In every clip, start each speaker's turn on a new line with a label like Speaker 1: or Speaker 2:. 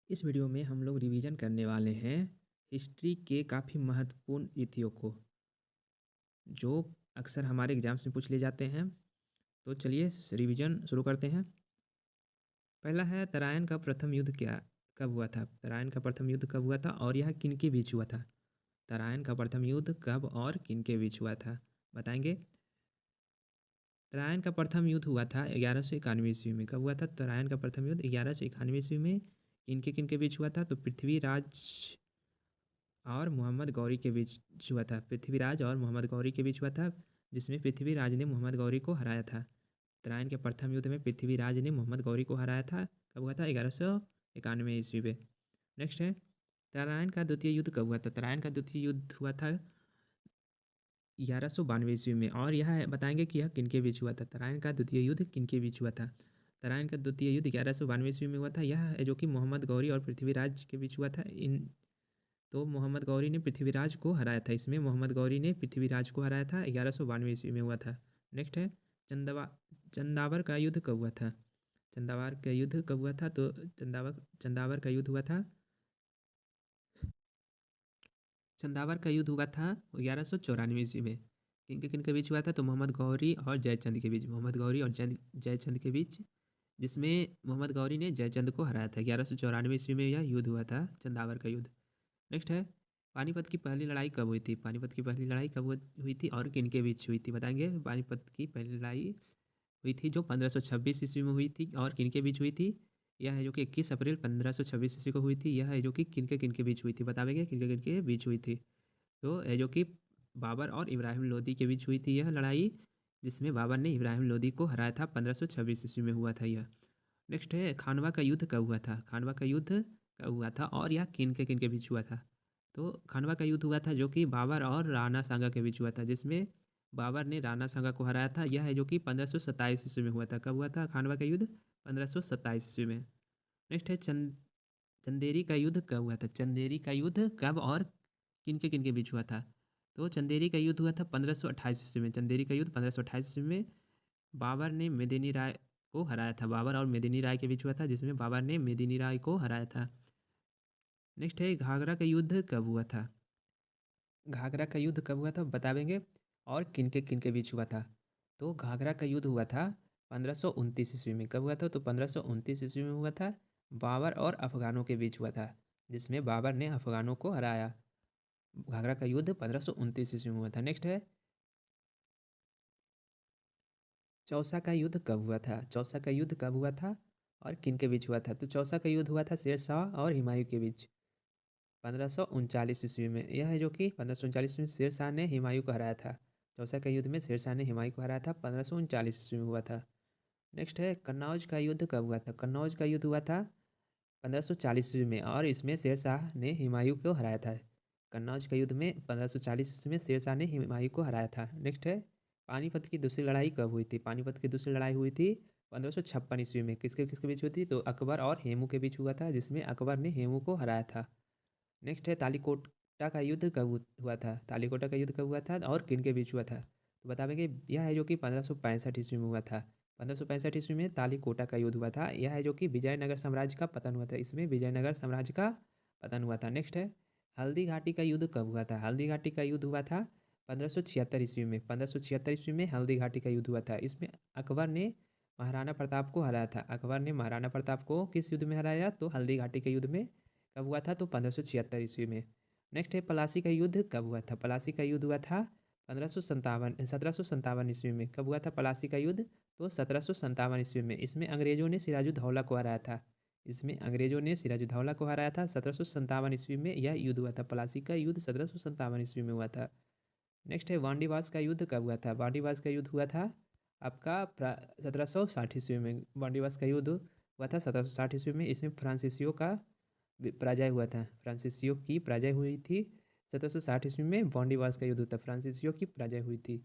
Speaker 1: इस वीडियो में हम लोग रिवीजन करने वाले हैं हिस्ट्री के काफ़ी महत्वपूर्ण तिथियों को, जो अक्सर हमारे एग्जाम्स में पूछ लिए जाते हैं। तो चलिए रिवीजन शुरू करते हैं। पहला है तराइन का प्रथम युद्ध कब हुआ था। तराइन का प्रथम युद्ध कब हुआ था और यह किन के बीच हुआ था। तराइन का प्रथम युद्ध कब और किन के बीच हुआ था, बताएंगे। तराइन का प्रथम युद्ध हुआ था 1191 ईस्वी में। कब हुआ था तराइन का प्रथम युद्ध? 1191 ईस्वी में। किन के बीच हुआ था? तो पृथ्वीराज और मोहम्मद गौरी के बीच हुआ था। पृथ्वीराज और मोहम्मद गौरी के बीच हुआ था, जिसमें पृथ्वीराज ने मोहम्मद गौरी को हराया था। तराइन के प्रथम युद्ध में पृथ्वीराज ने मोहम्मद गौरी को हराया था। कब हुआ था? 1191 ईस्वी में। नेक्स्ट है तराइन का द्वितीय युद्ध कब हुआ था। तराइन का द्वितीय युद्ध हुआ था 1192 ईस्वी में। और यह बताएंगे कि यह किन के बीच हुआ था। तराइन का द्वितीय युद्ध किन के बीच हुआ था। तराइन का द्वितीय युद्ध 1192 ईस्वी में हुआ था। यह है जो कि मोहम्मद गौरी और पृथ्वीराज के बीच हुआ था। तो मोहम्मद गौरी ने पृथ्वीराज को हराया था। इसमें मोहम्मद गौरी ने पृथ्वीराज को हराया था। 1192 ईस्वी में हुआ था। नेक्स्ट है चंदावर का युद्ध कब हुआ था। चंदावर का युद्ध कब हुआ था? तो चंदावर का युद्ध हुआ था चंदावर का युद्ध हुआ था 1194 ईस्वी में। किन के बीच हुआ था? तो मोहम्मद गौरी और जयचंद के बीच। मोहम्मद गौरी और जयचंद के बीच, जिसमें मोहम्मद गौरी ने जयचंद को हराया था। 1194 ईस्वी में यह युद्ध हुआ था, चंदावर का युद्ध। नेक्स्ट है पानीपत की पहली लड़ाई कब हुई थी। पानीपत की पहली लड़ाई कब हुई थी और किन के बीच हुई थी, बताएंगे। पानीपत की पहली लड़ाई हुई थी जो 1526 ईस्वी में हुई थी। और किन के बीच हुई थी? यह है जो कि 21 अप्रैल 1526 ईस्वी को हुई थी। यह है जो कि किन के बीच हुई थी, बताएंगे। किन के बीच हुई थी? तो है जो कि बाबर और इब्राहिम लोदी के बीच हुई थी यह लड़ाई, जिसमें बाबर ने इब्राहिम लोदी को हराया था। 1526 ईस्वी में हुआ था यह। नेक्स्ट है खानवा का युद्ध कब हुआ था। खानवा का युद्ध कब हुआ था और यह किन के बीच हुआ था। तो खानवा का युद्ध हुआ था जो कि बाबर और राणा सांगा के बीच हुआ था, जिसमें बाबर ने राणा सांगा को हराया था। यह है जो कि 1527 ईस्वी में हुआ था। कब हुआ था खानवा का युद्ध? 1527 ईस्वी में। नेक्स्ट है चंदेरी का युद्ध कब हुआ था। चंदेरी का युद्ध कब और किन के बीच हुआ था। तो चंदेरी का युद्ध हुआ था 1528 ईस्वी में। चंदेरी का युद्ध 1528 ईस्वी में बाबर ने मेदिनी राय को हराया था। बाबर और मेदिनी राय के बीच हुआ था, जिसमें बाबर ने मेदिनी राय को हराया था। नेक्स्ट है घाघरा का युद्ध कब हुआ था। घाघरा का युद्ध कब हुआ था, बताएंगे। और किन के बीच हुआ था। तो घाघरा का युद्ध हुआ था 1529 ईस्वी में। कब हुआ था? तो 1529 ईस्वी में हुआ था। बाबर और अफगानों के बीच हुआ था, जिसमें बाबर ने अफगानों को हराया। घाघरा का युद्ध 1529 ईस्वी में हुआ था। नेक्स्ट है चौसा का युद्ध कब हुआ था। चौसा का युद्ध कब हुआ था और किन के बीच हुआ था। तो चौसा का युद्ध हुआ था शेरशाह और हुमायूं के बीच 1539 ईस्वी में। यह है जो कि 1539 में शेरशाह ने हुमायूं को हराया था। चौसा का युद्ध में शेरशाह ने हुमायूं को हराया था। 1539 ईस्वी में हुआ था। नेक्स्ट है कन्नौज का युद्ध कब हुआ था। कन्नौज का युद्ध हुआ था 1540 ईस्वी में और इसमें शेरशाह ने हुमायूं को हराया था। कन्नौज के युद्ध में 1540 ईस्वी में शेरशाह ने हुमायूं को हराया था। नेक्स्ट है पानीपत की दूसरी लड़ाई कब हुई थी। पानीपत की दूसरी लड़ाई हुई थी 1556 ईस्वी में। किसके किसके बीच हुई थी? तो अकबर और हेमू के बीच हुआ था, जिसमें अकबर ने हेमू को हराया था। नेक्स्ट है तालीकोटा का युद्ध कब हुआ था। तालीकोटा का युद्ध कब हुआ था और किन के बीच हुआ था, तो बताएंगे। यह है जो कि 1565 ईस्वी में हुआ था। 1565 ईस्वी में तालीकोटा का युद्ध हुआ था। यह है जो कि विजयनगर साम्राज्य का पतन हुआ था। इसमें विजयनगर साम्राज्य का पतन हुआ था। नेक्स्ट है हल्दी घाटी का युद्ध कब हुआ था। हल्दी घाटी का युद्ध हुआ था 1576 ईस्वी में। 1576 ईस्वी में हल्दी घाटी का युद्ध हुआ था। इसमें अकबर ने महाराणा प्रताप को हराया था। अकबर ने महाराणा प्रताप को किस युद्ध में हराया? तो हल्दी घाटी के युद्ध में। कब हुआ था? तो 1576 ईस्वी में। नेक्स्ट है प्लासी का युद्ध कब हुआ था। प्लासी का युद्ध हुआ था 1757 ईस्वी में। कब हुआ था प्लासी का युद्ध? तो 1757 ईस्वी में। इसमें अंग्रेजों ने सिराजुद्दौला को हराया था। इसमें अंग्रेजों ने सिराजुद्दौला को हराया था 1757 ईस्वी में। यह युद्ध हुआ था। प्लासी का युद्ध 1757 ईस्वी में हुआ था। नेक्स्ट है वांडीवास का युद्ध कब हुआ था। वांडीवास का युद्ध हुआ था आपका 1760 ईस्वी में। वांडीवास का युद्ध हुआ था 1760 ईस्वी में। इसमें फ्रांसीसियों का पराजय हुआ था। फ्रांसीसियों की पराजय हुई थी 1760 ईस्वी में। वांडीवास का युद्ध होता फ्रांसीसियों की पराजय हुई थी।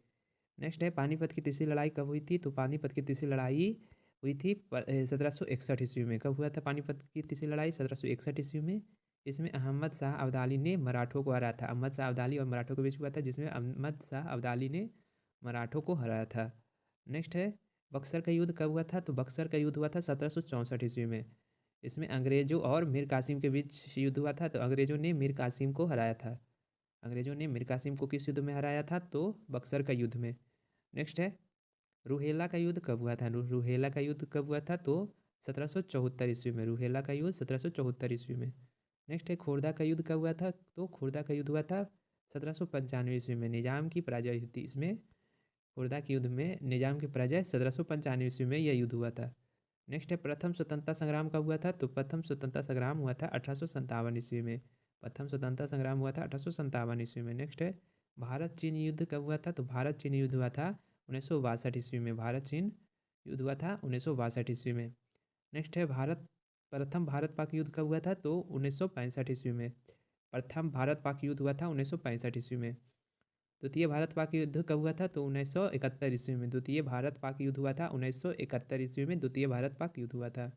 Speaker 1: नेक्स्ट है पानीपत की तीसरी लड़ाई कब हुई थी। तो पानीपत की तीसरी लड़ाई हुई थी 1761 ईस्वी में। कब हुआ था पानीपत की तीसरी लड़ाई? 1761 ईस्वी में। इसमें अहमद शाह अब्दाली ने मराठों को हराया था। अहमद शाह अब्दाली और मराठों के बीच हुआ था, जिसमें अहमद शाह अब्दाली ने मराठों को हराया था। नेक्स्ट है बक्सर का युद्ध कब हुआ था। तो बक्सर का युद्ध हुआ था 1764 ईस्वी में। इसमें अंग्रेज़ों और मीर कासिम के बीच युद्ध हुआ था, तो अंग्रेज़ों ने मीर कासिम को हराया था। अंग्रेज़ों ने मीर कासिम को किस युद्ध में हराया था? तो बक्सर का युद्ध में। नेक्स्ट है, रूहेला का युद्ध कब हुआ था? रूहेला का युद्ध कब हुआ था? तो 1774 ईस्वी में। रूहेला का युद्ध 1774 ईस्वी में। नेक्स्ट है, खोर्दा का युद्ध कब हुआ था? तो खोर्दा का युद्ध हुआ था 1795 ईस्वी में। निजाम की पराजय हुई थी इसमें। खोर्दा के युद्ध में निजाम की पराजय 1795 ईस्वी में यह युद्ध हुआ था। नेक्स्ट है, प्रथम स्वतंत्रता संग्राम कब हुआ था? तो प्रथम स्वतंत्रता संग्राम हुआ था 1857 ईस्वी में। प्रथम स्वतंत्रता संग्राम हुआ था 1857 ईस्वी में। नेक्स्ट है, भारत चीन युद्ध कब हुआ था? तो भारत चीन युद्ध हुआ था 1962 ईस्वी में। भारत चीन युद्ध हुआ था 1962 ईस्वी में। नेक्स्ट है, प्रथम भारत पाक युद्ध कब हुआ था? तो 1965 ईस्वी में। प्रथम भारत पाक युद्ध हुआ था 1965 ईस्वी में। द्वितीय भारत पाक युद्ध कब हुआ था? तो 1971 ईस्वी में। द्वितीय भारत पाक युद्ध हुआ था 1971 ईस्वी में। द्वितीय भारत पाक युद्ध हुआ था।